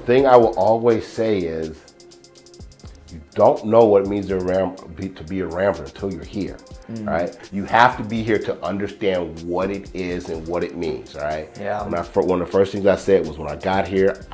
thing I will always say is, you don't know what it means to be a Rambler until you're here, right? You have to be here to understand what it is and what it means, right? Yeah. One of the first things I said was when I got here,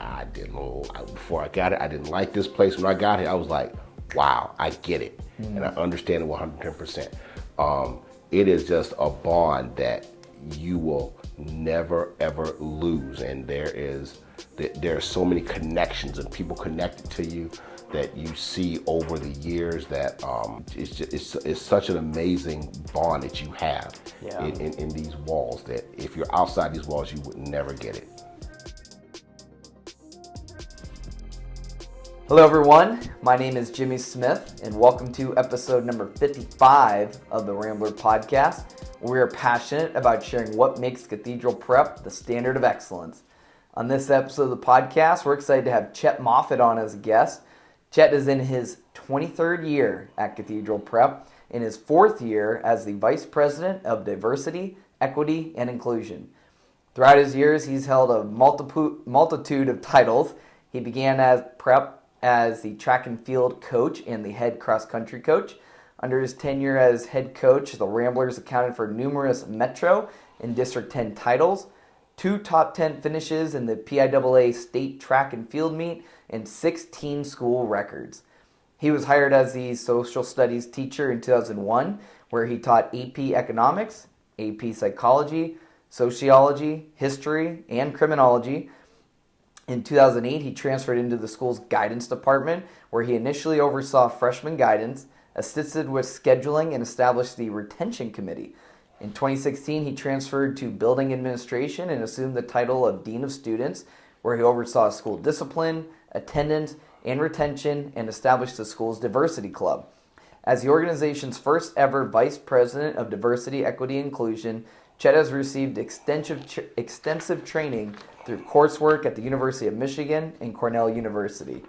before I got it, I didn't like this place. When I got here, I was like, wow, I get it. And I understand it 110%. It is just a bond that you will never, ever lose. And there are so many connections and people connected to you that you see over the years that it's such an amazing bond that you have in these walls that if you're outside these walls, you would never get it. Hello everyone, my name is Jimmy Smith and welcome to episode number 55 of the Rambler podcast. We are passionate about sharing what makes Cathedral Prep the standard of excellence. On this episode of the podcast, we're excited to have Chet Moffett on as a guest. Chet is in his 23rd year at Cathedral Prep, in his 4th year as the Vice President of Diversity, Equity, and Inclusion. Throughout his years, he's held a multitude of titles. He began as Prep as the track and field coach and the head cross-country coach. Under his tenure as head coach, the Ramblers accounted for numerous Metro and District 10 titles, 2 top 10 finishes in the PIAA state track and field meet, and 16 school records. He was hired as the social studies teacher in 2001, where he taught AP Economics, AP Psychology, Sociology, History, and Criminology. In 2008, he transferred into the school's guidance department, where he initially oversaw freshman guidance, assisted with scheduling, and established the retention committee. In 2016, he transferred to building administration and assumed the title of Dean of Students, where he oversaw school discipline, attendance, and retention, and established the school's diversity club. As the organization's first ever Vice President of Diversity, Equity, and Inclusion, Chet has received extensive training through coursework at the University of Michigan and Cornell University.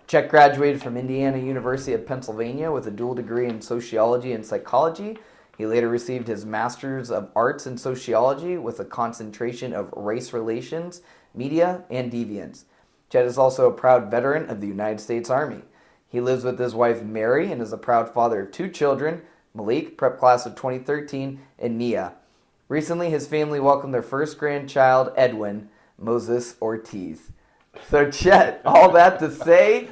Chet graduated from Indiana University of Pennsylvania with a dual degree in sociology and psychology. He later received his Master's of Arts in Sociology with a concentration of race relations, media, and deviance. Chet is also a proud veteran of the United States Army. He lives with his wife Mary and is a proud father of 2 children, Malik, prep class of 2013, and Nia. Recently, his family welcomed their first grandchild, Edwin Moses Ortiz. So Chet, all that to say,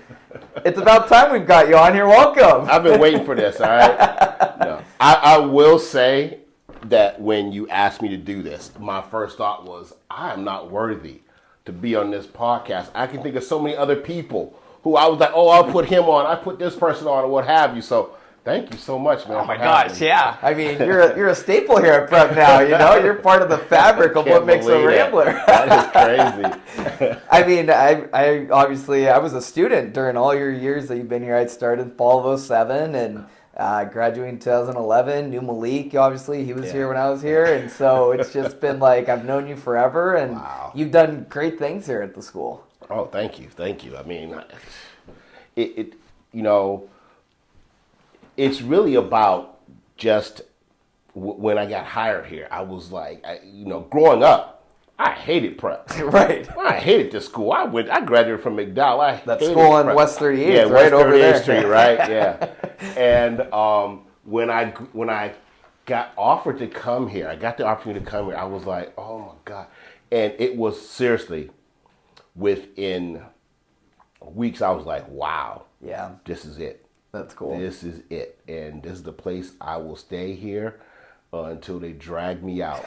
it's about time we've got you on here. Welcome. I've been waiting for this, all right? No. I will say that when you asked me to do this, my first thought was, I am not worthy to be on this podcast. I can think of so many other people who I was like, oh, I'll put him on, I put this person on, or what have you. So thank you so much, man. Oh my gosh, yeah. I mean, you're a staple here at Prep now, you know? You're part of the fabric of what makes a Rambler. That is crazy. I mean, I obviously, I was a student during all your years that you've been here. I started fall of 07 and graduated in 2011. Knew Malik, obviously. He was here when I was here. And so it's just been like, I've known you forever. And you've done great things here at the school. Oh, thank you. Thank you. I mean, you know, it's really about just when I got hired here, I was like, growing up, I hated prep. Right. I hated this school. I graduated from McDowell. That school on West 38th, yeah, right West over 38th there. Street, right? Yeah. And when I got offered to come here, I got the opportunity to come here. I was like, oh my God. And it was seriously within weeks. I was like, wow. Yeah. This is it. That's cool. This is it. And this is the place I will stay here until they drag me out.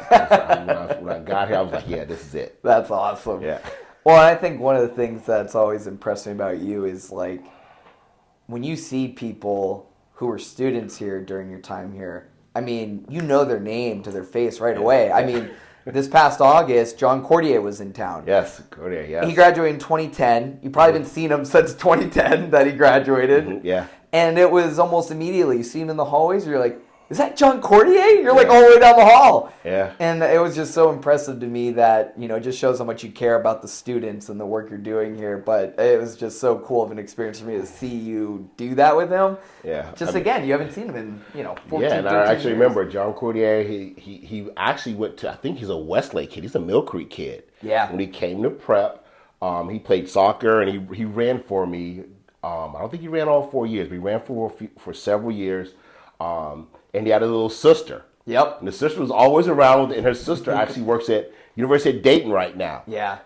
When I got here, I was like, yeah, this is it. That's awesome. Yeah. Well, I think one of the things that's always impressed me about you is like when you see people who were students here during your time here, I mean, you know their name to their face right away. I mean, this past August, John Cordier was in town. Yes, Cordier, yes. He graduated in 2010. You've probably been seeing him since 2010 that he graduated. Mm-hmm. Yeah. And it was almost immediately. You see him in the hallways, you're like, is that John Cordier? You're like all the way down the hall. Yeah. And it was just so impressive to me that, it just shows how much you care about the students and the work you're doing here. But it was just so cool of an experience for me to see you do that with him. Yeah. Again, you haven't seen him in, 14, yeah, and 13 I actually years. remember John Cordier, he actually went to, I think he's a Westlake kid. He's a Mill Creek kid. Yeah. When he came to prep, He played soccer, and he ran for me. I don't think he ran all 4 years, but he ran for several years. And he had a little sister. Yep. And the sister was always around, and her sister actually works at University of Dayton right now. Yeah.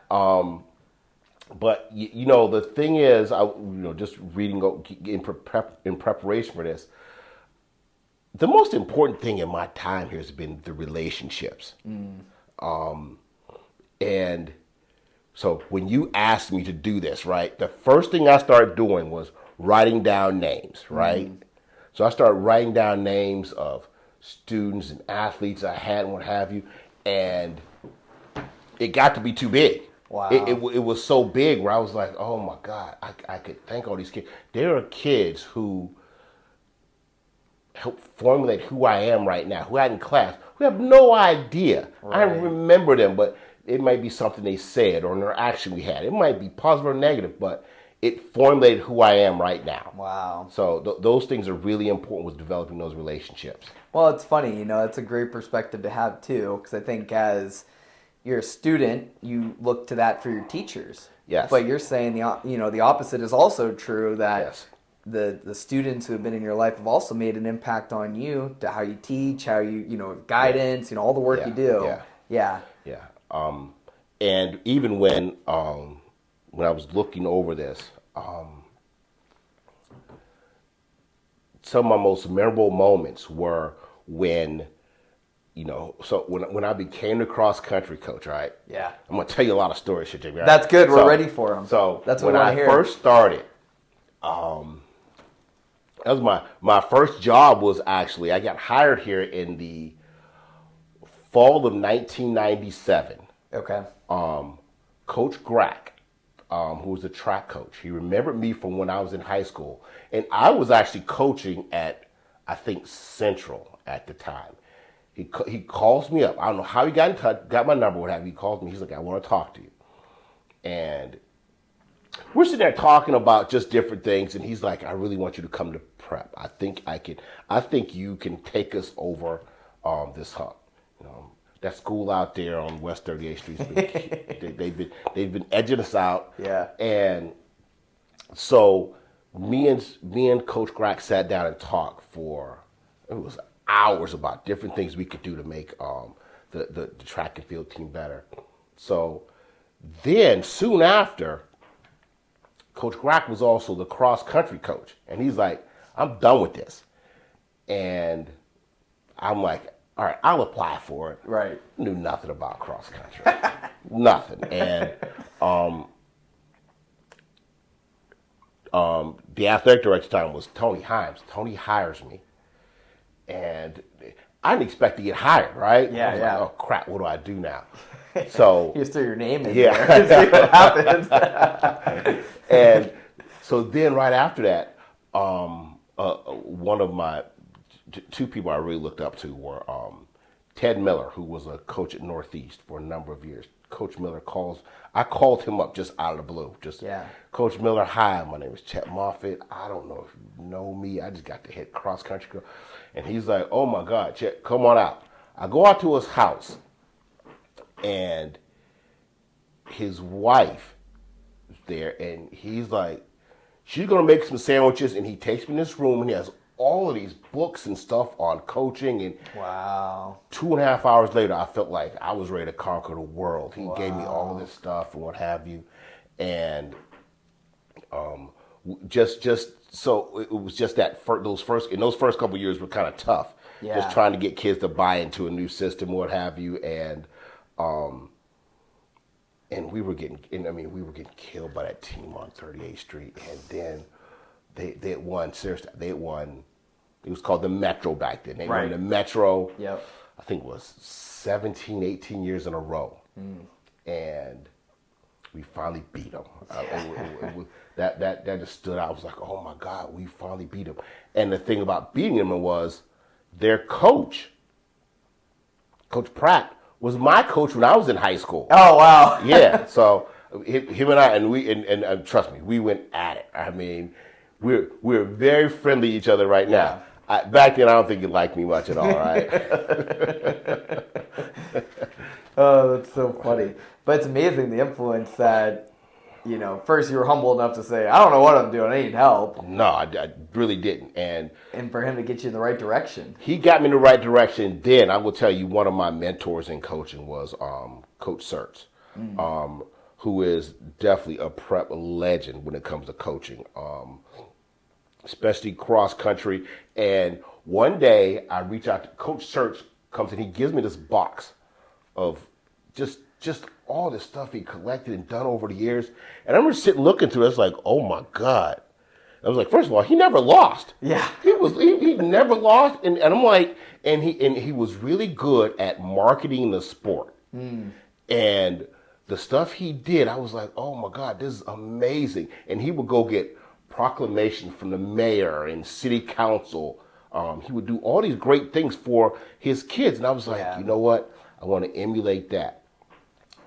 But you know, the thing is, just reading in preparation for this, the most important thing in my time here has been the relationships. And so when you asked me to do this, right, the first thing I started doing was writing down names, right? So I started writing down names of students and athletes I had and what have you, and it got to be too big. Wow. It was so big where I was like, oh my God, I could thank all these kids. There are kids who help formulate who I am right now, who I had in class, who have no idea. Right. I remember them, but it might be something they said or an interaction we had. It might be positive or negative, but it formulated who I am right now. Wow. So those things are really important with developing those relationships. Well, it's funny, it's a great perspective to have too, because I think as you're a student, you look to that for your teachers. Yes. But you're saying the opposite is also true, that yes. The students who have been in your life have also made an impact on you, to how you teach, how you guidance, all the work you do. Yeah. And even when I was looking over this, some of my most memorable moments were when, so when I became the cross country coach, right? Yeah. I'm gonna tell you a lot of stories, Jimmy. Right? That's good. We're ready for them. So that's what when I I first started, that was my first job. Was actually, I got hired here in the fall of 1997. Okay. Coach Grack, who was a track coach, he remembered me from when I was in high school, and I was actually coaching at, I think, Central at the time. He calls me up. I don't know how he got in touch, got my number, what have you. He calls me. He's like, I want to talk to you. And we're sitting there talking about just different things, and he's like, I really want you to come to prep. I think you can take us over this hump. That school out there on West 38th Street, they've been edging us out. Yeah. And so me and Coach Grack sat down and talked for, it was hours, about different things we could do to make the track and field team better. So then soon after, Coach Grack was also the cross country coach, and he's like, I'm done with this. And I'm like, all right, I'll apply for it. Right. Knew nothing about cross country. Nothing. And the athletic director at the time was Tony Himes. Tony hires me. And I didn't expect to get hired, right? Yeah, I was yeah. like, oh, crap, what do I do now? So you just threw your name in there and see what happens. And so then right after that, one of my two people I really looked up to were Ted Miller, who was a coach at Northeast for a number of years. Coach Miller I called him up just out of the blue. Coach Miller, hi, my name is Chet Moffett. I don't know if you know me. I just got to hit cross country girl. And he's like, oh my God, Chet, come on out. I go out to his house, and his wife is there, and he's like, she's going to make some sandwiches, and he takes me in this room, and he has all of these books and stuff on coaching. And wow. 2.5 hours later, I felt like I was ready to conquer the world. He Wow. gave me all of this stuff and what have you. And just so it was just that those first couple of years were kind of tough. Yeah. Just trying to get kids to buy into a new system, what have you. And we were getting killed by that team on 38th Street. And then they had won. Seriously, they had won. It was called the Metro back then. They won the Metro. Yep. I think it was 17, 18 years in a row. And we finally beat them. That just stood out. I was like, oh my God, we finally beat them. And the thing about beating them was their coach, Coach Pratt, was my coach when I was in high school. Oh, wow. Yeah. So him and I, and trust me, we went at it. I mean, we're very friendly to each other right now. Back then, I don't think you liked me much at all, right? Oh, that's so funny. But it's amazing the influence that first you were humble enough to say, I don't know what I'm doing, I need help. No, I really didn't. And for him to get you in the right direction. He got me in the right direction. Then I will tell you, one of my mentors in coaching was Coach Sertz, who is definitely a prep legend when it comes to coaching, especially cross country. And one day I reach out to Coach Sertz, comes and he gives me this box of just all this stuff he collected and done over the years. And I remember sitting looking through it, I was like, oh my God. I was like, first of all, he never lost. Yeah. He never lost. And I'm like, and he was really good at marketing the sport. And the stuff he did, I was like, oh my God, this is amazing. And he would go get proclamations from the mayor and city council. He would do all these great things for his kids. And I was like, you know what? I want to emulate that.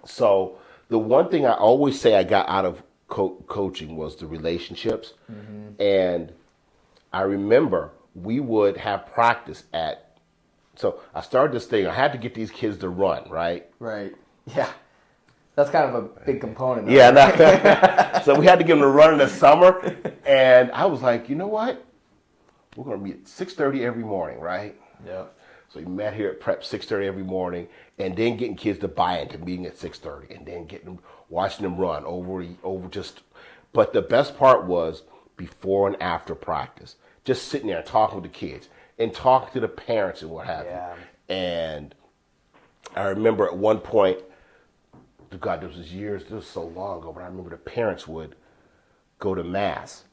So the one thing I always say I got out of coaching was the relationships. And I remember we would have practice so I started this thing. I had to get these kids to run, right? Right. Yeah. That's kind of a big component. So we had to get them to run in the summer. And I was like, you know what? We're going to meet at 6:30 every morning, right? Yeah. So we met here at prep 6:30 every morning, and then getting kids to buy into meeting at 6:30, and then watching them run over. But the best part was before and after practice, just sitting there and talking with the kids and talking to the parents and what have you. And I remember at one point, God, this was so long ago, but I remember the parents would go to mass.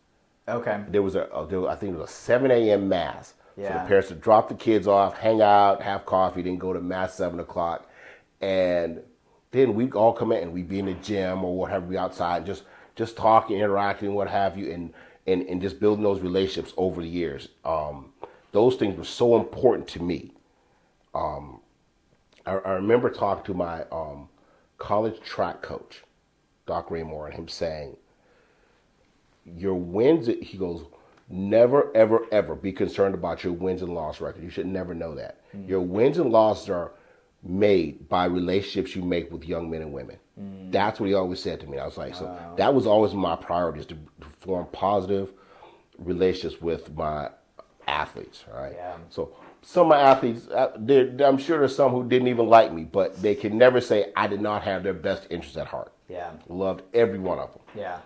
Okay. I think it was a 7 a.m. mass. Yeah. So the parents would drop the kids off, hang out, have coffee, then go to mass 7 o'clock. And then we'd all come in and we'd be in the gym or whatever, be outside, just talking, interacting, what have you, and just building those relationships over the years. Those things were so important to me. I remember talking to my college track coach, Doc Raymore, and him saying, your wins, he goes, never, ever, ever be concerned about your wins and loss record. You should never know that. Your wins and losses are made by relationships you make with young men and women. That's what he always said to me. I was like, so that was always my priority, is to form positive relationships with my athletes, right? Yeah. So some of my athletes, I'm sure there's some who didn't even like me, but they can never say I did not have their best interests at heart. Yeah. Loved every one of them. Yeah.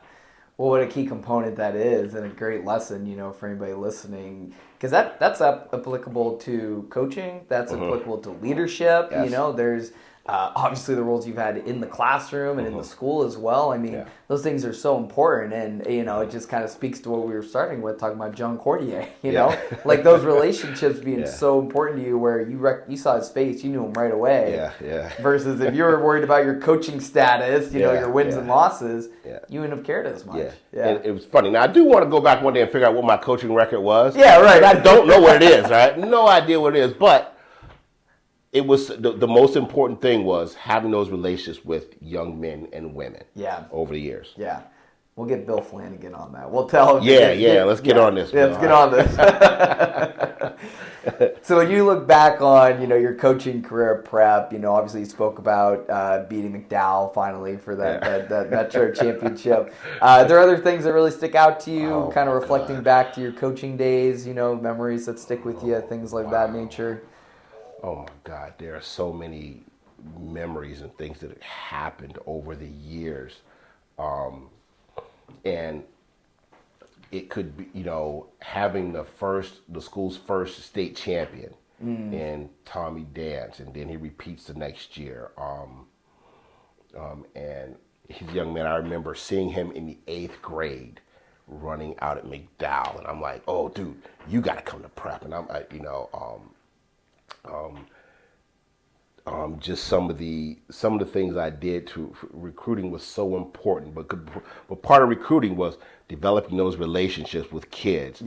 Well, what a key component that is, and a great lesson, for anybody listening, because that's applicable to coaching, that's applicable to leadership. Yes. There's obviously the roles you've had in the classroom and in the school as well. I mean, those things are so important, and it just kind of speaks to what we were starting with, talking about John Cordier. Like those relationships being so important to you, where you saw his face, you knew him right away. Versus if you were worried about your coaching status, your wins and losses, you wouldn't have cared as much. And it was funny. Now I do want to go back one day and figure out what my coaching record was. Yeah, right. I don't know what it is. Right? No idea what it is, but. It was the most important thing was having those relationships with young men and women. Over the years. Yeah. We'll get Bill Flanagan on that. We'll tell him. Let's get on this. Let's get on this. So when you look back on, your coaching career at Prep, obviously you spoke about beating McDowell finally for that Metro championship. Are there other things that really stick out to you, kind of reflecting back to your coaching days, memories that stick with you, things like that nature? Oh my God, there are so many memories and things that have happened over the years. And it could be, having the school's first state champion in Tommy Dance, and then he repeats the next year. And he's a young man. I remember seeing him in the 8th grade running out at McDowell, and I'm like, oh, dude, you got to come to Prep. And I'm, just some of the things I did to recruiting was so important, but part of recruiting was developing those relationships with kids.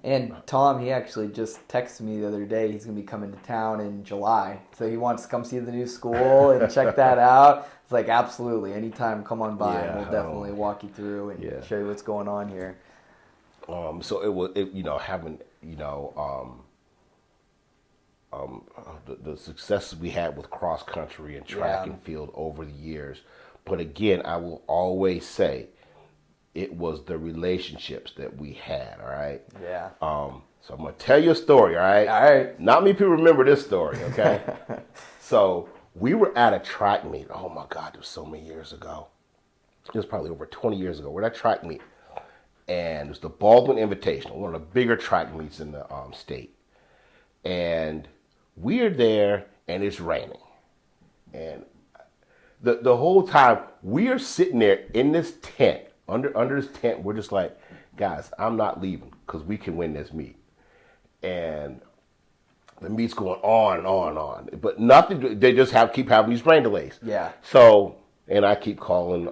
And Tom, he actually just texted me the other day. He's going to be coming to town in July, so he wants to come see the new school and check that out. It's like, absolutely, anytime, come on by, and we'll definitely walk you through and show you what's going on here. So it was, having, the successes we had with cross country and track and field over the years. But again, I will always say it was the relationships that we had, all right? Yeah. So I'm going to tell you a story, all right? All right. Not many people remember this story, okay? So we were at a track meet. Oh, my God, it was so many years ago. It was probably over 20 years ago. We're at a track meet. And it was the Baldwin Invitational, one of the bigger track meets in the state. And we're there, and it's raining. And the whole time, we are sitting there in this tent, under this tent, we're just like, guys, I'm not leaving because we can win this meet. And the meet's going on and on and on. But nothing, they just keep having these rain delays. Yeah. So, and I keep calling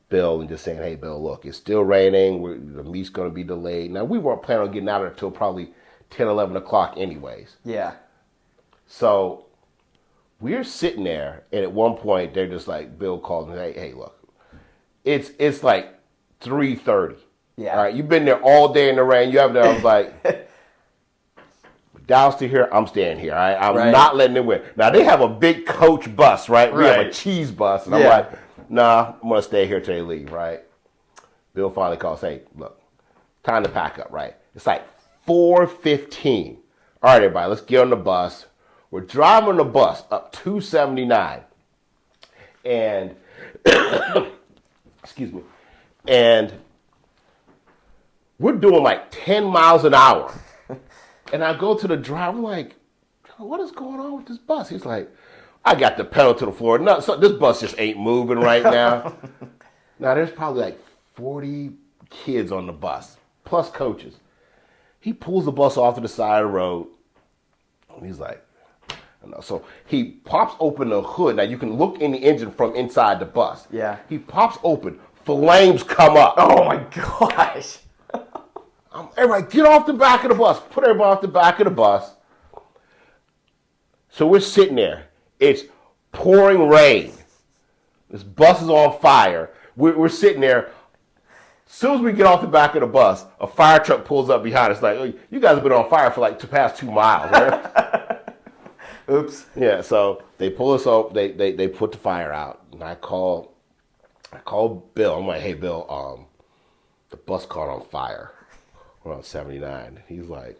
Bill and just saying, hey, Bill, look, it's still raining. The meet's going to be delayed. Now, we weren't planning on getting out of there until probably 10, 11 o'clock anyways. Yeah. So we're sitting there, and at one point, they're just like, Bill called and hey, look, it's like 3:30. Yeah. All right, you've been there all day in the rain. You haven't. I was like, Dallas to here, I'm staying here. All right? I'm not letting them win. Now, they have a big coach bus, right? We have a cheese bus. And I'm like, nah, I'm going to stay here till they leave, right? Bill finally calls, hey, look, time to pack up, right? It's like 4:15. All right, everybody, let's get on the bus. We're driving the bus up 279. And, excuse me, and we're doing like 10 miles an hour. And I go to the driver, like, what is going on with this bus? He's like, I got the pedal to the floor. No, so this bus just ain't moving right now. Now, there's probably like 40 kids on the bus, plus coaches. He pulls the bus off to the side of the road, and he's like, so he pops open the hood. Now, you can look in the engine from inside the bus. Yeah. He pops open. Flames come up. Oh, my gosh. Everybody, get off the back of the bus. Put everybody off the back of the bus. So we're sitting there. It's pouring rain. This bus is on fire. We're sitting there. As soon as we get off the back of the bus, a fire truck pulls up behind us like, oh, you guys have been on fire for like the past 2 miles, right? Oops. Yeah, so they pull us up. They put the fire out. And I call Bill. I'm like, hey, Bill, the bus caught on fire. We're on 79. He's like,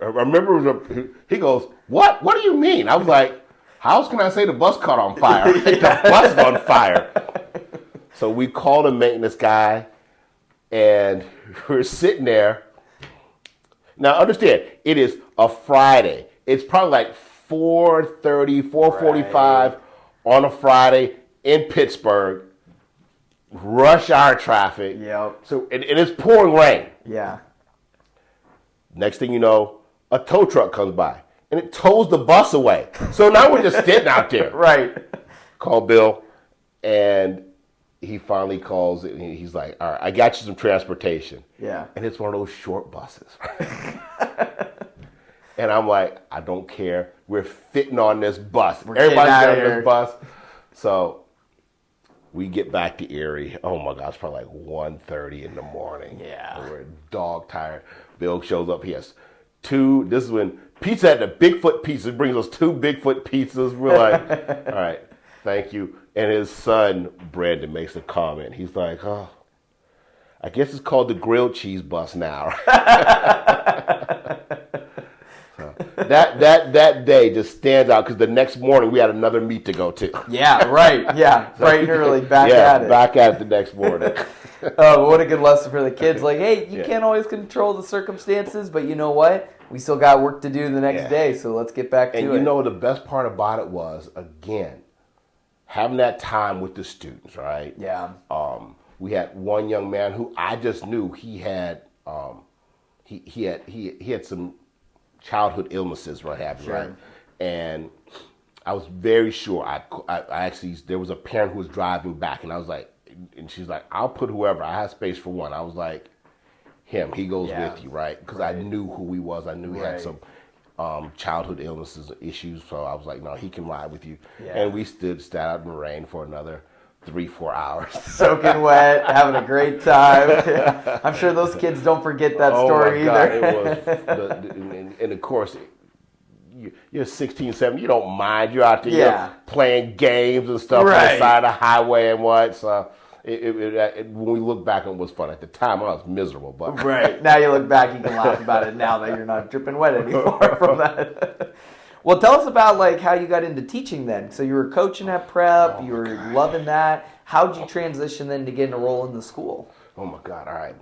I remember, he goes, what? What do you mean? I was like, how else can I say the bus caught on fire? The bus is on fire. So we called a maintenance guy, and we're sitting there. Now, understand, it is a Friday. It's probably like 4:30, 4:45 on a Friday in Pittsburgh. Rush hour traffic. Yep. So and it's pouring rain. Yeah. Next thing you know, a tow truck comes by and it tows the bus away. So now we're just sitting out there. Right. Call Bill, and he finally calls it. And he's like, "All right, I got you some transportation." Yeah. And it's one of those short buses. And I'm like, I don't care. We're fitting on this bus. Everybody's getting on this bus. So we get back to Erie. Oh my gosh, probably like 1:30 in the morning. Yeah. And we're dog tired. Bill shows up. He has two. This is when pizza had the Bigfoot pizza. It brings us 2 Bigfoot pizzas. We're like, all right, thank you. And his son, Brandon, makes a comment. He's like, oh, I guess it's called the grilled cheese bus now. That day just stands out because the next morning we had another meet to go to. Yeah, right. Yeah, bright and early, back at it. Back at it the next morning. Oh, what a good lesson for the kids. Like, hey, you can't always control the circumstances, but you know what? We still got work to do the next day, so let's get back to it. And you know, the best part about it was, again, having that time with the students, right? Yeah. We had one young man who I just knew he had some childhood illnesses, what have you, right? And I was very sure. I actually, there was a parent who was driving back, and I was like, and she's like, I'll put whoever. I have space for one. I was like, him. He goes with you, right? Because I knew who he was. I knew he had some childhood illnesses, issues. So I was like, no, he can ride with you. Yeah. And we sat out in the rain for another 3-4 hours. Soaking wet, having a great time. I'm sure those kids don't forget that story either. It was, and of course, you're 16, 17, you don't mind. You're out there Yeah. you're playing games and stuff on the side of the highway and what. So when we look back, it was fun. At the time, I was miserable. But Right. Now you look back, you can laugh about it now that you're not dripping wet anymore from that. Well, tell us about like how you got into teaching then. So you were coaching at prep, you were loving that. How'd you transition then to get a role in the school? Oh my God, all right.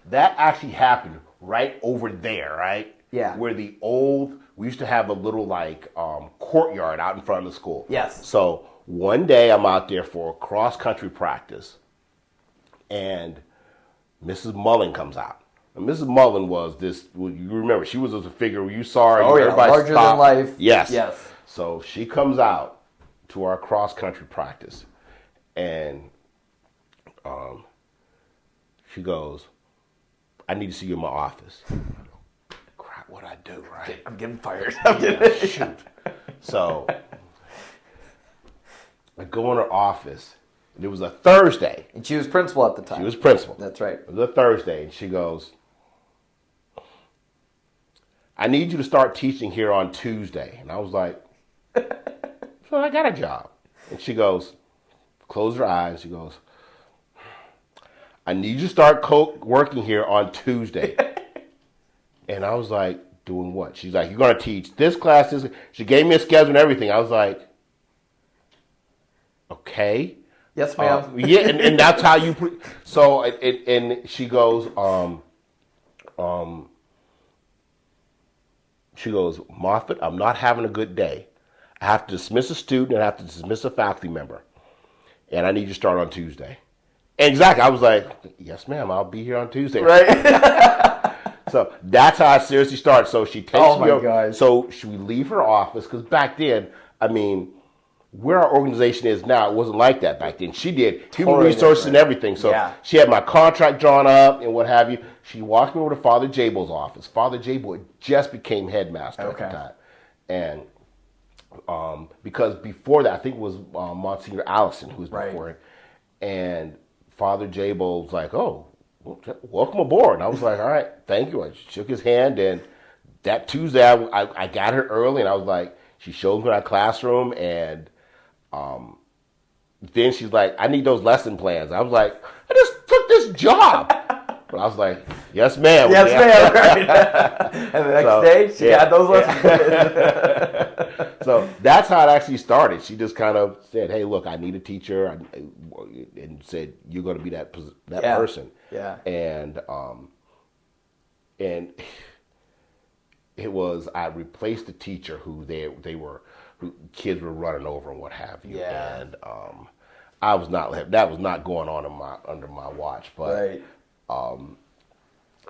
That actually happened right over there, right? Yeah. Where we used to have a little like courtyard out in front of the school. Yes. So one day I'm out there for cross-country practice, and Mrs. Mullen comes out. And Mrs. Mullen was this, you remember, she was a figure you saw her. Oh, yeah, larger than life. Yes. Yes. So she comes out to our cross-country practice, and she goes, I need to see you in my office. Crap, what'd I do, right? I'm getting fired. Shoot. So I go in her office, and it was a Thursday. And she was principal at the time. She was principal. That's right. It was a Thursday, and she goes, I need you to start teaching here on Tuesday. And I was like, so I got a job. And she goes, close her eyes. She goes, I need you to start working here on Tuesday. And I was like, doing what? She's like, you're going to teach this class. This. She gave me a schedule and everything. I was like, okay. Yes, ma'am. Yeah, and that's how you. So, and she goes, she goes, Moffett, I'm not having a good day. I have to dismiss a student and I have to dismiss a faculty member. And I need you to start on Tuesday. And exactly. I was like, yes, ma'am, I'll be here on Tuesday. Right. So that's how I seriously started. So she takes me over. God. So should we leave her office? Because back then, I mean, where our organization is now, it wasn't like that back then. She did human resources and everything. So she had my contract drawn up and what have you. She walked me over to Father Jabel's office. Father Jabel just became headmaster at the time. And because before that, I think it was Monsignor Allison who was before him. And Father Jabel was like, oh, welcome aboard. And I was like, all right, thank you. I shook his hand. And that Tuesday, I got her early. And I was like, she showed me our classroom. And then she's like, I need those lesson plans. I was like, I just took this job. But I was like, yes, ma'am. Yes, ma'am. Right. And the next day, she had those lesson plans. So that's how it actually started. She just kind of said, hey, look, I need a teacher. And said, you're going to be that person. Yeah. And it was, I replaced the teacher who who kids were running over and what have you. Yeah. And that was not going on under my watch. But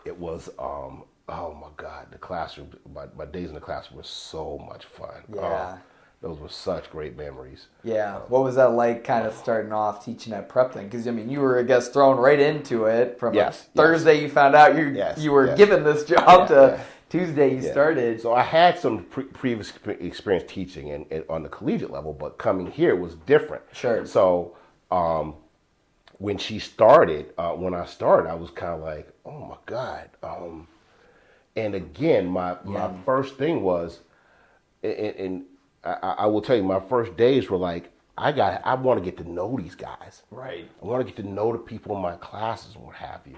it was, oh my God, the classroom, my days in the classroom were so much fun. Yeah. Those were such great memories. Yeah. What was that like kind of starting off teaching at prep then? Because, I mean, you were, I guess, thrown right into it from Thursday you found out you were given this job to Tuesday you started. So I had some previous experience teaching and on the collegiate level, but coming here was different. Sure. So when I started, I was kind of like, oh my God. And again, my first thing was, and I will tell you, my first days were like, I want to get to know these guys. Right. I want to get to know the people in my classes and what have you.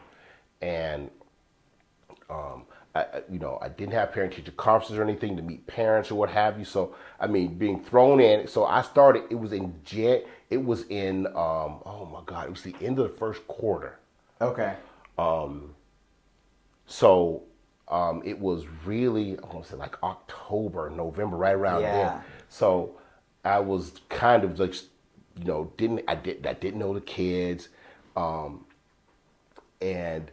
And, I didn't have parent-teacher conferences or anything to meet parents or what have you. So, I mean, being thrown in. So I started, it was in, oh my God, it was the end of the first quarter. Okay. So it was really, I want to say like October, November, right around then. So I was kind of like, I didn't know the kids. And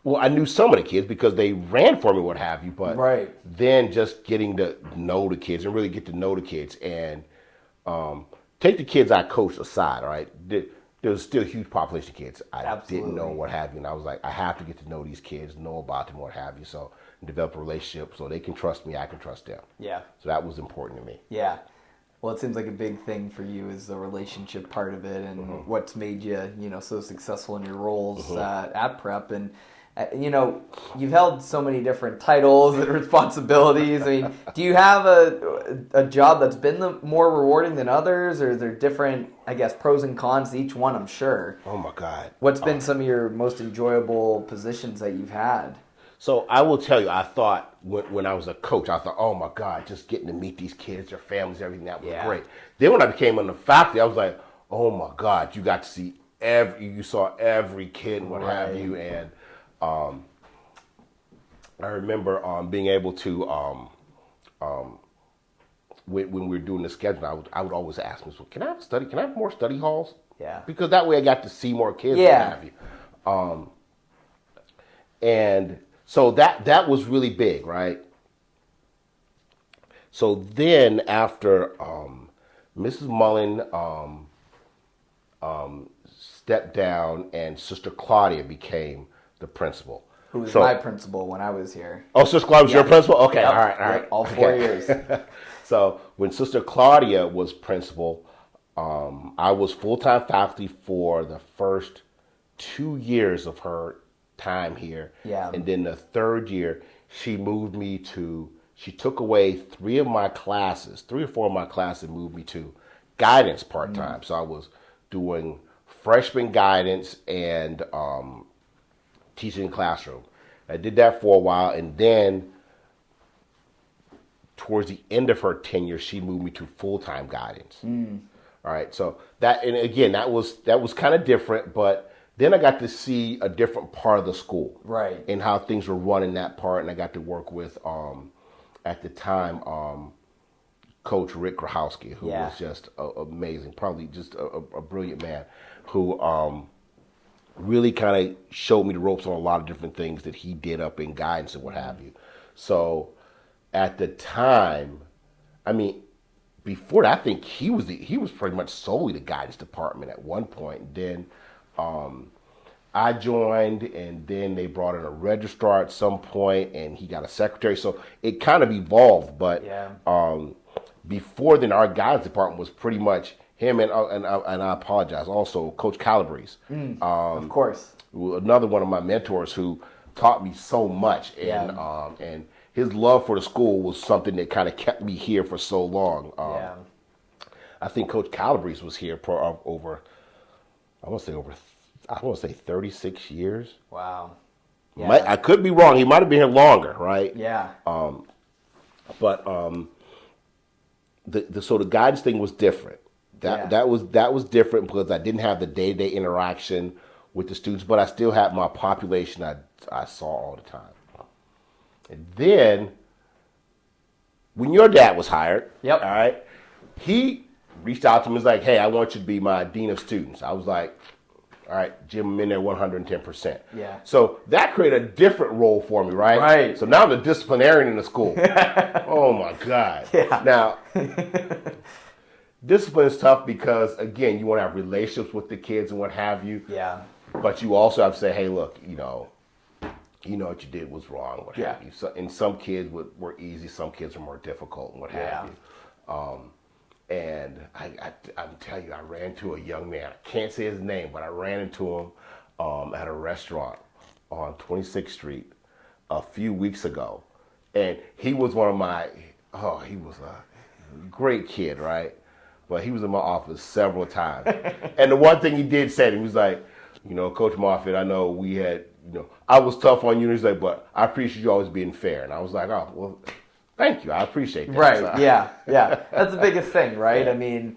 well, I knew some of the kids because they ran for me, what have you. But then just getting to know the kids and really get to know the kids and take the kids I coached aside, all right? There was still a huge population of kids I didn't know, what have you. And I was like, I have to get to know these kids, know about them, what have you. So develop a relationship so they can trust me, I can trust them. Yeah. So that was important to me. Yeah. Well, it seems like a big thing for you is the relationship part of it and what's made you, so successful in your roles at prep. And You've held so many different titles and responsibilities. I mean, do you have a job that's been more rewarding than others, or are there different, I guess, pros and cons to each one, I'm sure? Oh, my God. What's been some of your most enjoyable positions that you've had? So I will tell you, I thought when I was a coach, I thought, oh, my God, just getting to meet these kids, their families, everything, that was great. Then when I became on the faculty, I was like, oh, my God, you got to see you saw every kid and what have you, and I remember being able to, when we were doing the schedule, I would always ask them, can I have more study halls? Yeah. Because that way I got to see more kids and what have you. And so that was really big, right? So then after Mrs. Mullen stepped down and Sister Claudia became the principal. Who was my principal when I was here. Oh, Sister Claudia was your principal? Okay, all right. All 4 years. So when Sister Claudia was principal, I was full-time faculty for the first 2 years of her time here. Yeah. And then the third year, she took away 3 or 4 of my classes and moved me to guidance part-time. So I was doing freshman guidance and teaching in classroom. I did that for a while, and then towards the end of her tenure, she moved me to full-time guidance. All right, so that was kind of different, but then I got to see a different part of the school, right, and how things were run in that part, and I got to work with at the time Coach Rick Grahowski, who was just amazing, probably just a brilliant man, who really kind of showed me the ropes on a lot of different things that he did up in guidance and what have you. So at the time, I mean, before that, I think he was pretty much solely the guidance department at one point. Then I joined, and then they brought in a registrar at some point, and he got a secretary. So it kind of evolved, but before then, our guidance department was pretty much him and I apologize, also Coach Calabrese. Of course. Another one of my mentors who taught me so much, and his love for the school was something that kind of kept me here for so long. I think Coach Calabrese was here for over 36 years. Wow. Yeah. I could be wrong. He might have been here longer, right? Yeah. But the guidance thing was different. That was different because I didn't have the day-to-day interaction with the students, but I still had my population I saw all the time. And then, when your dad was hired, all right, he reached out to me and was like, hey, I want you to be my dean of students. I was like, all right, Jim, I'm in there 110%. Yeah. So that created a different role for me, right? Right. So now I'm the disciplinarian in the school. Oh, my God. Yeah. Now, discipline is tough because, again, you want to have relationships with the kids and what have you. Yeah. But you also have to say, hey, look, you know what you did was wrong, what have you. So, and some kids were easy, some kids were more difficult and what have you. And I'm telling you, I ran into a young man. I can't say his name, but I ran into him at a restaurant on 26th Street a few weeks ago. And he was he was a great kid, right? But he was in my office several times. And the one thing he did say, he was like, Coach Moffett, I know we had, I was tough on you. And he's like, but I appreciate you always being fair. And I was like, oh, well, thank you. I appreciate that. Right. So. Yeah. That's the biggest thing, right? Yeah. I mean,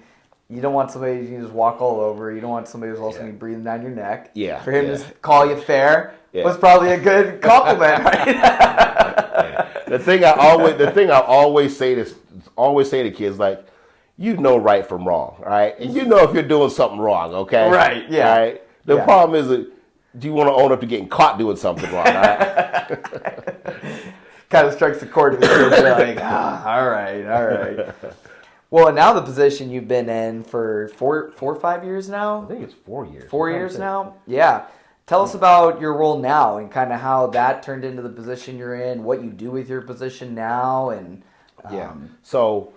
you don't want somebody you can just walk all over. You don't want somebody who's also going to be breathing down your neck. Yeah. For him to call you fair was probably a good compliment, right? The thing I always say to kids, like, right from wrong, right? And if you're doing something wrong, okay? Right. Yeah. Right. The problem is, do you want to own up to getting caught doing something wrong? Right? Kind of strikes the chord with you. Like, all right. Well, and now the position you've been in for 4 or 5 years now? I think it's 4 years. 4 years now? Yeah. Tell us about your role now and kind of how that turned into the position you're in, what you do with your position now, and So,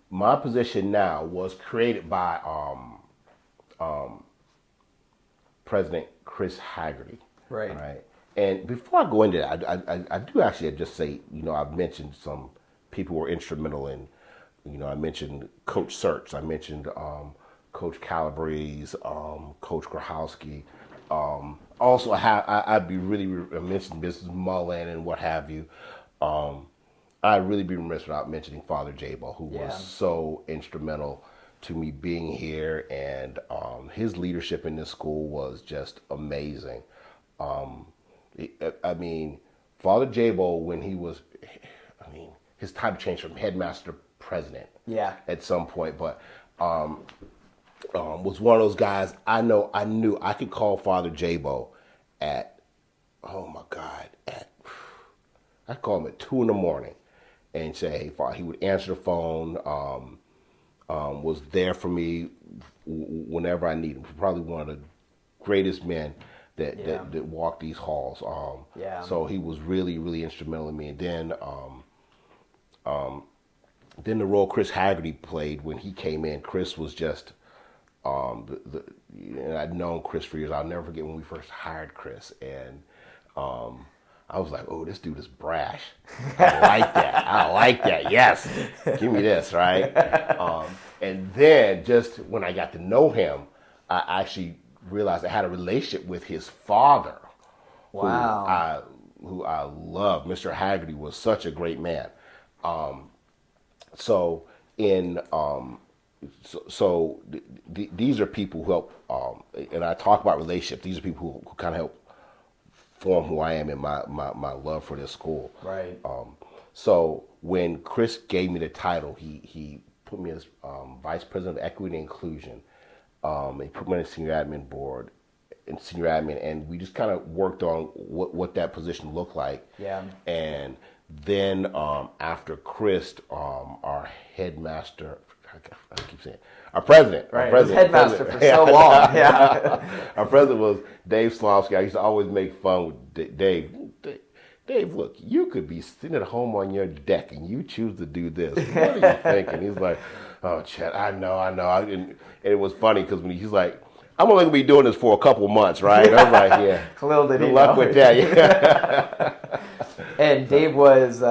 my position now was created by President Chris Haggerty. Right. And before I go into that, I do actually just say, I've mentioned some people who were instrumental in, I mentioned Coach Search, I mentioned Coach Calabrese, Coach Grahowski. Also, I'd be really mentioning Mrs. Mullen and what have you. I'd really be remiss without mentioning Father Jabo, who was so instrumental to me being here, and his leadership in this school was just amazing. I mean, Father Jabo, when he was, his title changed from headmaster to president at some point, but was one of those guys I knew I could call Father Jabo at, oh my God, I'd call him at 2 a.m. and say, hey, Father, he would answer the phone, was there for me whenever I needed him. Probably one of the greatest men that walked these halls. So he was really, really instrumental in me. And then the role Chris Haggerty played when he came in, Chris was just, and I'd known Chris for years. I'll never forget when we first hired Chris, and I was like, oh, this dude is brash. I like that. Yes. Give me this, right? And then just when I got to know him, I actually realized I had a relationship with his father. Wow. Who I love. Mr. Haggerty was such a great man. These are people who help, and I talk about relationships. These are people who kind of help form who I am in my love for this school. Right. So when Chris gave me the title, he put me as Vice President of Equity and Inclusion. He put me on the senior admin board, and we just kind of worked on what that position looked like. Yeah. And then after Chris, our headmaster, I keep saying, our president. Right, our president, headmaster for so long. Yeah. Our president was Dave Slomsky. I used to always make fun with Dave. Dave, look, you could be sitting at home on your deck and you choose to do this. What are you thinking? He's like, oh, Chet, I know. And it was funny because when he's like, I'm only going to be doing this for a couple months, right? I was like, yeah. Little did he Good luck know. with that. Yeah. And Dave was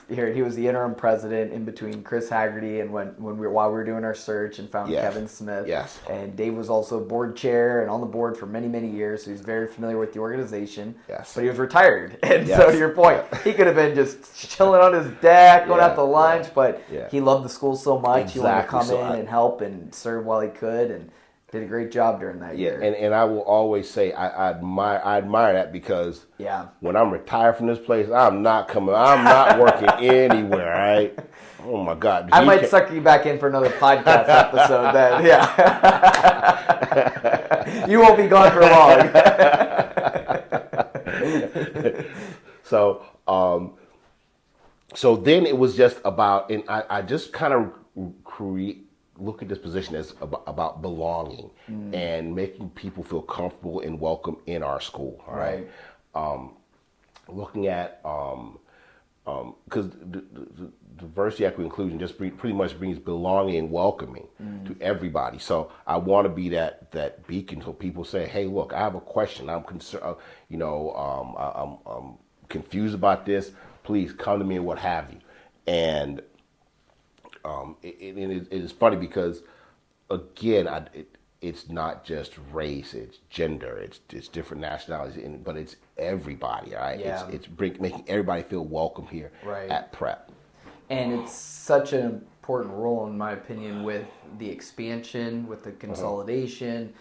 here. He was the interim president in between Chris Haggerty and while we were doing our search and found Kevin Smith. Yes. And Dave was also board chair and on the board for many, many years, so he's very familiar with the organization. Yes. But he was retired, and so to your point, he could have been just chilling on his deck, going out to lunch. But he loved the school so much, he wanted to come in and help and serve while he could, and did a great job during that year. And I will always say I admire that because when I'm retired from this place, I'm not working anywhere, right? Oh my God. I might suck you back in for another podcast episode then. Yeah. You won't be gone for long. So then it was just about, and I just kind of look at this position as about belonging and making people feel comfortable and welcome in our school. All right. Looking at, because the diversity, equity, inclusion just pretty much brings belonging and welcoming to everybody. So I want to be that beacon so people say, hey, look, I have a question. I'm concerned, I'm confused about this. Please come to me and what have you. And it is funny because, again, it's not just race, it's gender, it's different nationalities, but it's everybody, all right? Yeah. It's making everybody feel welcome here at Prep. And it's such an important role, in my opinion, with the expansion, with the consolidation.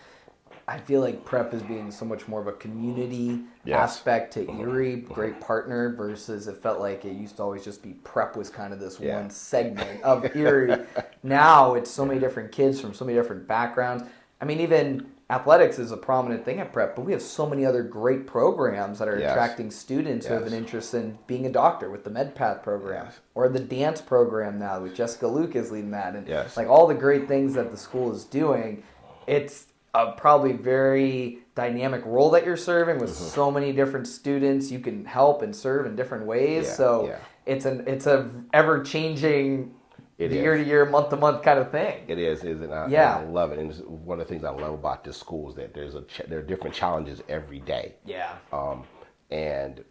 I feel like Prep is being so much more of a community aspect to Erie, great partner, versus it felt like it used to always just be Prep was kind of this one segment of Erie. Now it's so many different kids from so many different backgrounds. I mean, even athletics is a prominent thing at Prep, but we have so many other great programs that are attracting students who have an interest in being a doctor with the MedPath program or the dance program now with Jessica Luke is leading that. And like all the great things that the school is doing, it's a probably very dynamic role that you're serving with so many different students you can help and serve in different ways. It's a ever-changing year-to-year, month-to-month kind of thing. It is, and I love it. And one of the things I love about this school is that there are different challenges every day. Yeah. And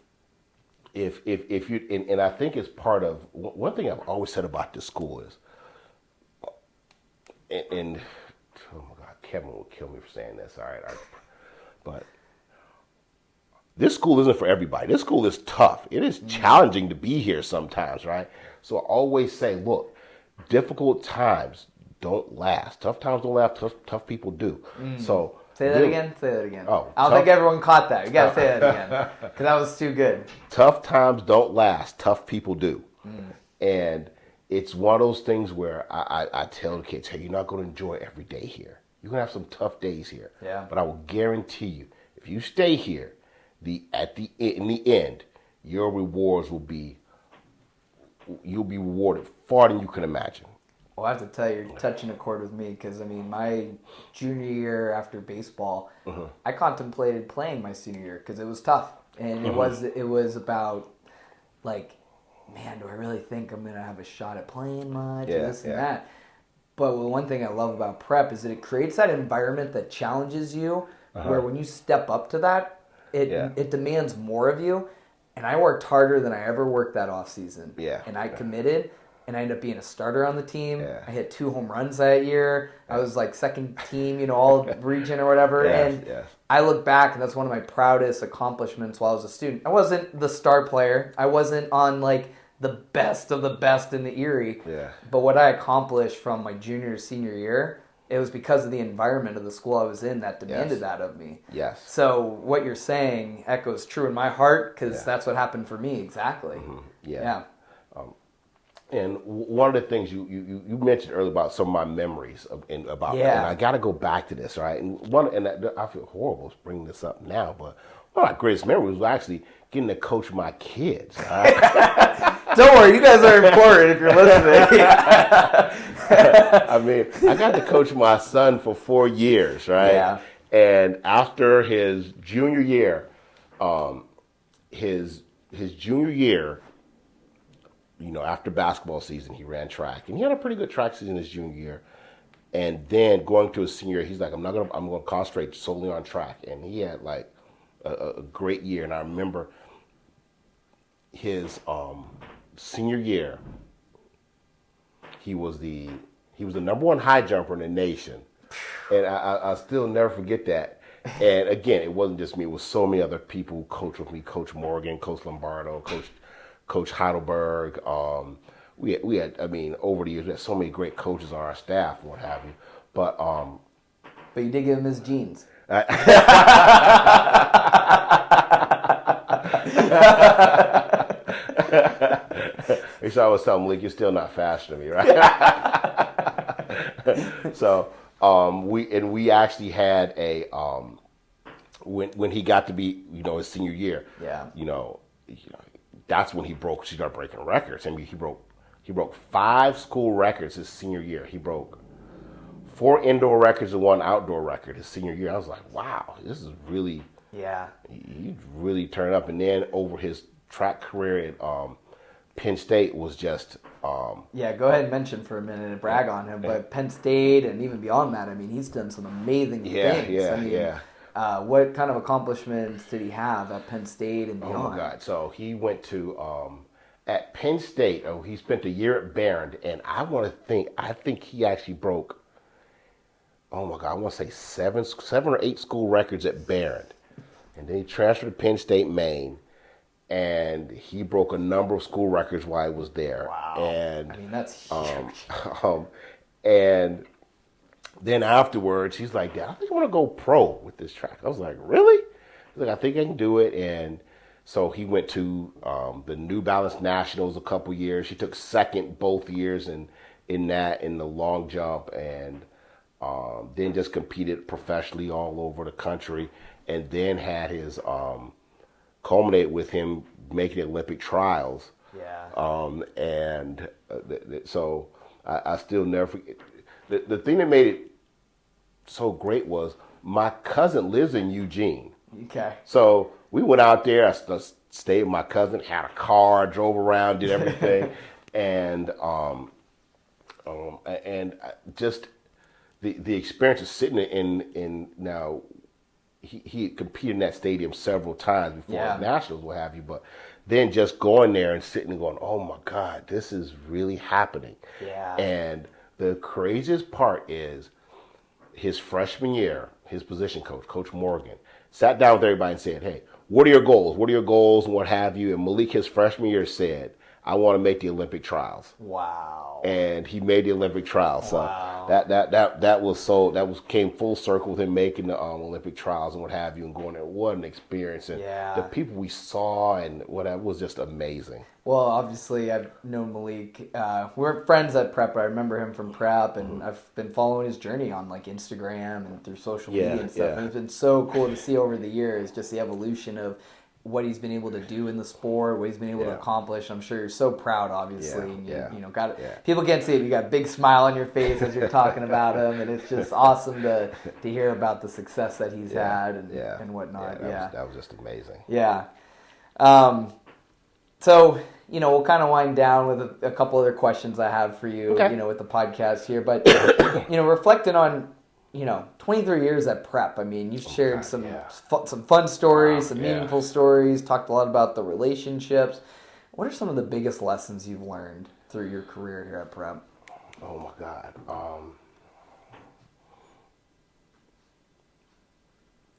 if you, and I think it's part of, one thing I've always said about this school is, and oh my God, Kevin will kill me for saying this, all right, but this school isn't for everybody. This school is tough. It is challenging to be here sometimes, right? So I always say, look, difficult times don't last. Tough times don't last. Tough people do. So Say that again. Say that again. Oh, I don't think everyone caught that. You gotta say that again because that was too good. Tough times don't last. Tough people do. And it's one of those things where I tell the kids, hey, you're not going to enjoy every day here. You're going to have some tough days here. Yeah. But I will guarantee you, if you stay here, in the end, your rewards will be, you'll be rewarded far than you can imagine. Well, I have to tell you, you're touching a chord with me because, I mean, my junior year after baseball, I contemplated playing my senior year because it was tough. And it was about, like, man, do I really think I'm going to have a shot at playing much and this and that? But the one thing I love about prep is that it creates that environment that challenges you where when you step up to that, it demands more of you. And I worked harder than I ever worked that off season. Yeah. And I committed. And I ended up being a starter on the team. Yeah. I hit 2 home runs that year. I was like second team, all region or whatever. I look back, and that's one of my proudest accomplishments while I was a student. I wasn't the star player. I wasn't on like the best of the best in the Erie. Yeah. But what I accomplished from my junior to senior year, it was because of the environment of the school I was in that demanded that of me. Yes. So what you're saying echoes true in my heart because that's what happened for me exactly. Yeah. And one of the things you mentioned earlier about some of my memories and I got to go back to this, right? And I feel horrible bringing this up now, but one of my greatest memories was actually getting to coach my kids. Right? Don't worry, you guys are important if you're listening. I mean, I got to coach my son for 4 years, right? Yeah. And after his junior year, his junior year, after basketball season, he ran track, and he had a pretty good track season his junior year. And then going to his senior year, he's like, I'm going to concentrate solely on track. And he had like a great year. And I remember his senior year, he was the number 1 high jumper in the nation. And I still never forget that. And again, it wasn't just me. It was so many other people who coached with me, Coach Morgan, Coach Lombardo, Coach Heidelberg. We had, I mean, over the years, we had so many great coaches on our staff and what have you. But you did give him his jeans. You saw I was telling Malik, you're still not faster than me, right? So we actually had a when he got to be his senior year. Yeah. That's when he started breaking records. I mean, he broke 5 school records his senior year. He broke 4 indoor records and 1 outdoor record his senior year. I was like, wow, this is really, he really turned up. And then over his track career at Penn State was just. Go ahead and mention for a minute and brag on him. But Penn State and even beyond that, I mean, he's done some amazing things. What kind of accomplishments did he have at Penn State and beyond? Oh, my God. So he went to, at Penn State, he spent a year at Barron, and I think he actually broke, oh, my God, I want to say 7 or 8 school records at Barron. And then he transferred to Penn State, Maine, and he broke a number of school records while he was there. Wow. And, I mean, that's huge. And then afterwards, he's like, Dad, I think I want to go pro with this track. I was like, really? He's like, I think I can do it. And so he went to the New Balance Nationals a couple years. He took second both years in the long jump, and then just competed professionally all over the country, and then had his culminate with him making the Olympic trials. Yeah. So I still never forget. The thing that made it so great was my cousin lives in Eugene. Okay. So we went out there. I stayed with my cousin, had a car, drove around, did everything, and just the experience of sitting in now. he had competed in that stadium several times before the Nationals, what have you. But then just going there and sitting and going, oh my God, this is really happening. Yeah. And the craziest part is his freshman year, his position coach, Coach Morgan, sat down with everybody and said, hey, what are your goals? What are your goals and what have you? And Malik, his freshman year, said, I want to make the Olympic trials. Wow. And he made the Olympic trials. So that came full circle with him making the Olympic trials and what have you, and going there. What an experience. And the people we saw and whatever was just amazing. Well, obviously, I've known Malik. We're friends at Prep. I remember him from Prep, and I've been following his journey on like Instagram and through social media and stuff. And it's been so cool to see over the years just the evolution of what he's been able to do in the sport, what he's been able to accomplish. I'm sure you're so proud, obviously. And you know, people can't see it. You got a big smile on your face as you're talking about him, and it's just awesome to hear about the success that he's had and whatnot. That was just amazing. Yeah. So, you know, we'll kind of wind down with a couple other questions I have for you, you know, with the podcast here. But, you know, reflecting on, you know, 23 years at Prep, I mean, you've shared some fun stories, some meaningful stories, talked a lot about the relationships. What are some of the biggest lessons you've learned through your career here at Prep? Oh, my God.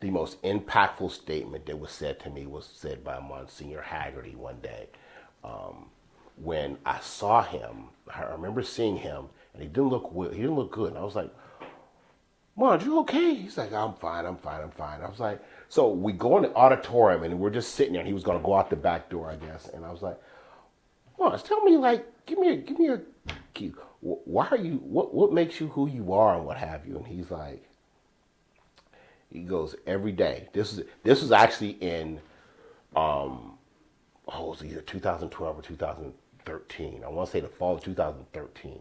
The most impactful statement that was said to me was said by Monsignor Haggerty one day. When I saw him, I remember seeing him, and he didn't look well. He didn't look good. And I was like, Mon, you okay? He's like, I'm fine. I was like, so we go in the auditorium, and we're just sitting there, and he was going to go out the back door, I guess. And I was like, Mon, tell me, like, give me a key. Why are you, what makes you who you are and what have you? And he's like, he goes, every day. This was actually in, it was either 2012 or 2013. I want to say the fall of 2013.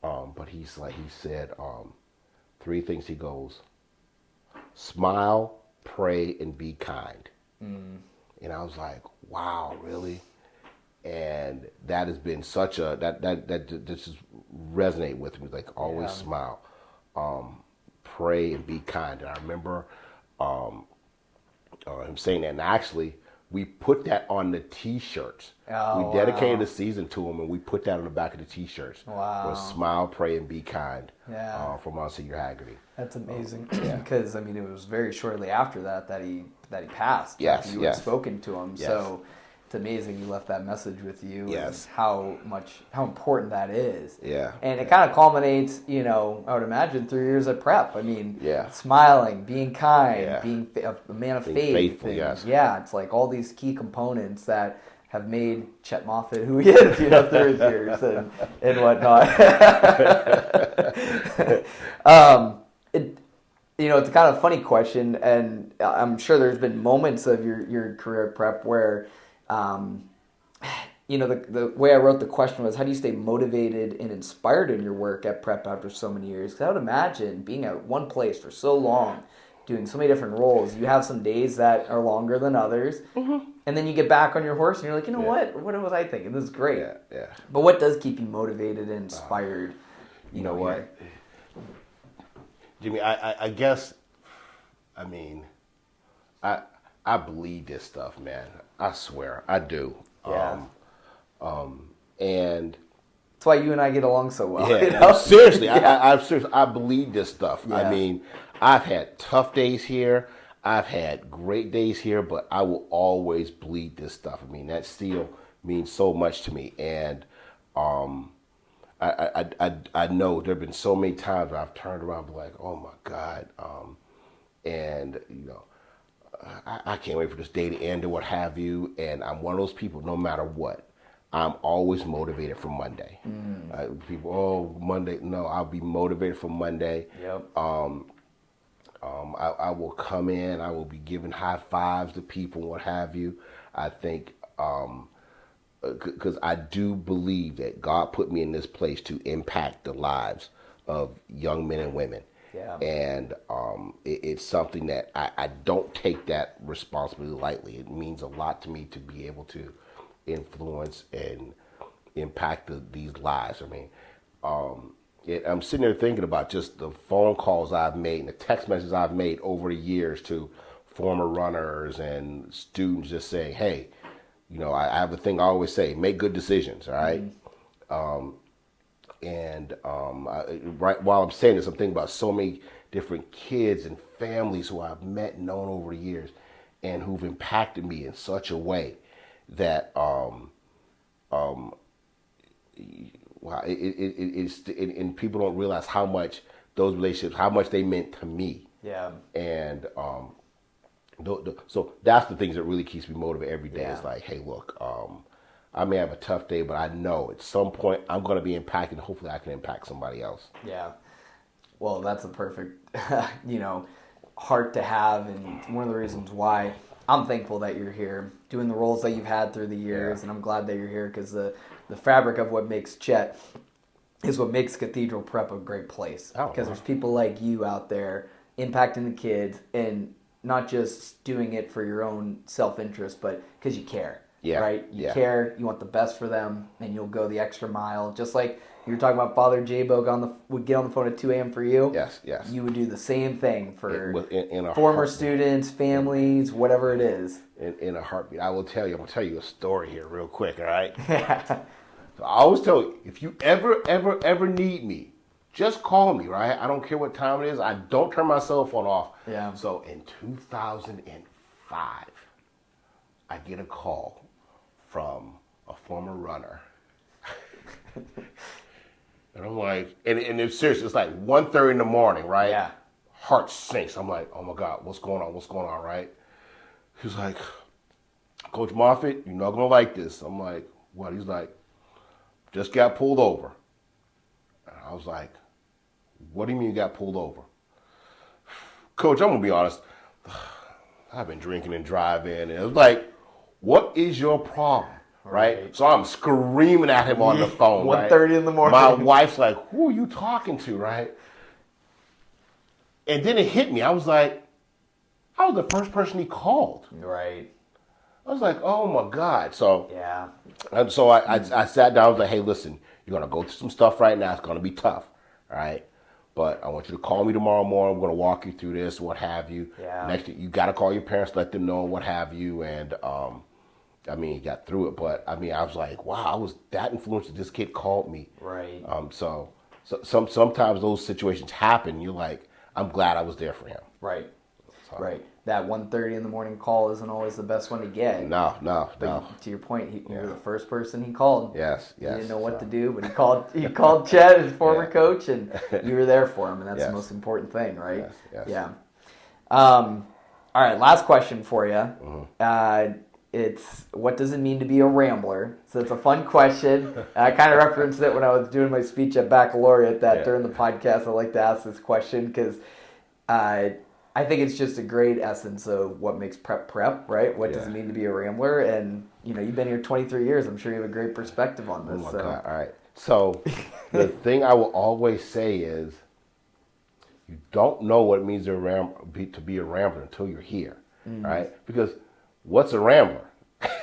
But he said, three things. He goes, smile, pray, and be kind. And I was like, wow, really? And that has been such a, that just resonate with me, like always smile, pray, and be kind. And I remember him saying that, and actually, we put that on the T-shirts. We dedicated the season to him, and we put that on the back of the T-shirts. Wow. Was smile, pray, and be kind. From Monsignor Haggerty. That's amazing. Because I mean, it was very shortly after that he passed. Yes. You had spoken to him, so it's amazing he left that message with you. Yes. And how important that is. Yeah. And it kind of culminates, you know, I would imagine 3 years at Prep. I mean, smiling, being kind, being a man of faith. Faithful, Yeah, it's like all these key components that have made Chet Moffett who he is, you know, through his years and whatnot. You know, it's a kind of funny question, and I'm sure there's been moments of your career at Prep where, you know, the way I wrote the question was, how do you stay motivated and inspired in your work at Prep after so many years? Because I would imagine being at one place for so long, doing so many different roles, you have some days that are longer than others, and then you get back on your horse and you're like, you know what was I thinking? This is great. But what does keep you motivated and inspired? You know what, Jimmy, I guess, I mean, I believe this stuff, man. I swear, I do. And that's why you and I get along so well. Yeah, you know? Seriously, I'm serious. I believe this stuff. I mean, I've had tough days here. I've had great days here, but I will always bleed this stuff. I mean, that still means so much to me. And I know there have been so many times where I've turned around and been like, oh my God. And, you know, I can't wait for this day to end or what have you. And I'm one of those people, no matter what, I'm always motivated for Monday. People, Monday. No, I'll be motivated for Monday. I will come in. I will be giving high fives to people and what have you. I think, because I do believe that God put me in this place to impact the lives of young men and women. And it's something that I don't take that responsibility lightly. It means a lot to me to be able to influence and impact these lives. I mean, I'm sitting there thinking about just the phone calls I've made and the text messages I've made over the years to former runners and students just saying, hey, I have a thing I always say, make good decisions, all right? Right while I'm saying this, I'm thinking about so many different kids and families who I've met and known over the years and who've impacted me in such a way that and people don't realize how much those relationships, how much they meant to me. Yeah. And so that's the things that really keeps me motivated every day. Yeah. It's like, hey, look, I may have a tough day, but I know at some point I'm going to be impacted. And hopefully I can impact somebody else. Yeah. Well, that's a perfect, heart to have. And one of the reasons why I'm thankful that you're here doing the roles that you've had through the years. Yeah. And I'm glad that you're here because the fabric of what makes Chet is what makes Cathedral Prep a great place. Because there's people like you out there impacting the kids and not just doing it for your own self-interest, but because you care, right? You care, you want the best for them, and you'll go the extra mile. Just like you were talking about Father J-Bo would get on the phone at 2 a.m. for you. Yes. You would do the same thing for former students, families, whatever it is. In a heartbeat. I'm going to tell you a story here real quick, all right? So I always tell you, if you ever need me, just call me, right? I don't care what time it is. I don't turn my cell phone off. Yeah. So in 2005, I get a call from a former runner. And I'm like, and it's serious. It's like 1:30 in the morning, right? Yeah. Heart sinks. I'm like, oh my God, what's going on, right? He's like, Coach Moffett, you're not going to like this. I'm like, what? He's like, just got pulled over. And I was like, what do you mean you got pulled over? Coach, I'm going to be honest. I've been drinking and driving. And it was like, what is your problem? Right? So I'm screaming at him on the phone. 1:30 in the morning. My wife's like, who are you talking to, right? And then it hit me. I was like, I was the first person he called. Right. I was like, oh my God. So yeah. And so I sat down. I was like, hey, listen, you're going to go through some stuff right now. It's going to be tough, all right? But I want you to call me tomorrow morning. We're going to walk you through this, what have you. Yeah. Next, you got to call your parents, let them know, what have you. And, you got through it. But, I was like, wow, I was that influenced that this kid called me. Right. So sometimes those situations happen. You're like, I'm glad I was there for him. Right. So. Right. That 1:30 in the morning call isn't always the best one to get. No. But to your point, you were the first person he called. Yes. He didn't know what to do, but he called Chet, his former coach, and you were there for him, and that's the most important thing, right? Yes. Yeah. All right, last question for you. Mm-hmm. It's, what does it mean to be a Rambler? So it's a fun question. I kind of referenced it when I was doing my speech at Baccalaureate that during the podcast I like to ask this question because I think it's just a great essence of what makes prep, right? What does it mean to be a Rambler? And, you've been here 23 years. I'm sure you have a great perspective on this. Oh, my God. All right. So the thing I will always say is you don't know what it means to be a Rambler until you're here, right? Because what's a Rambler?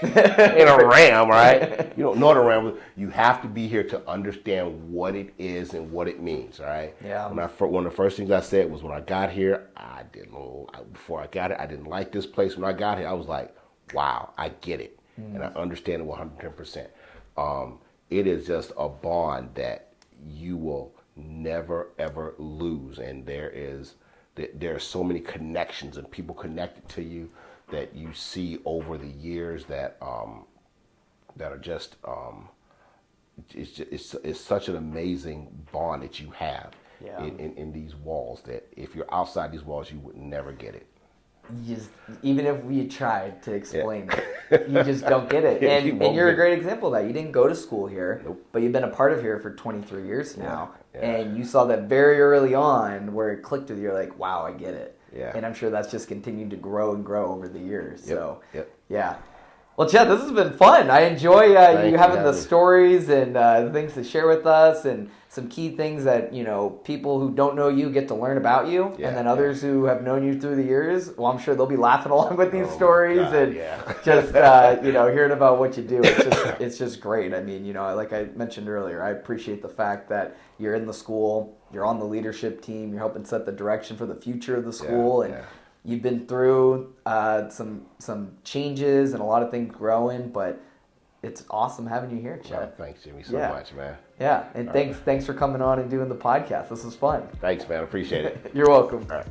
In a Ram, right? You don't know what a Rambler. You have to be here to understand what it is and what it means, right? Yeah. One of the first things I said was when I got here, I didn't know. Before I got it, I didn't like this place. When I got here, I was like, wow, I get it. And I understand it 110%. It is just a bond that you will never, ever lose. And there are so many connections and people connected to you that you see over the years that are just it's such an amazing bond that you have in these walls that if you're outside these walls you would never get it. Even if we tried to explain it, you just don't get it. And you're a great example of that. You didn't go to school here, but you've been a part of here for 23 years now, and you saw that very early on where it clicked with you. You're like, wow, I get it. Yeah. And I'm sure that's just continued to grow and grow over the years. So, yeah. Well, Chet, this has been fun. I enjoy you having the stories and things to share with us, and some key things that people who don't know you get to learn about you, and then others who have known you through the years. Well, I'm sure they'll be laughing along with these stories and just hearing about what you do. It's just great. I mean, like I mentioned earlier, I appreciate the fact that you're in the school, you're on the leadership team, you're helping set the direction for the future of the school, and you've been through some changes and a lot of things growing, but it's awesome having you here, Chet. Well, thanks, Jimmy, so much, man. Yeah, and thanks for coming on and doing the podcast. This was fun. Thanks, man. Appreciate it. You're welcome. All right.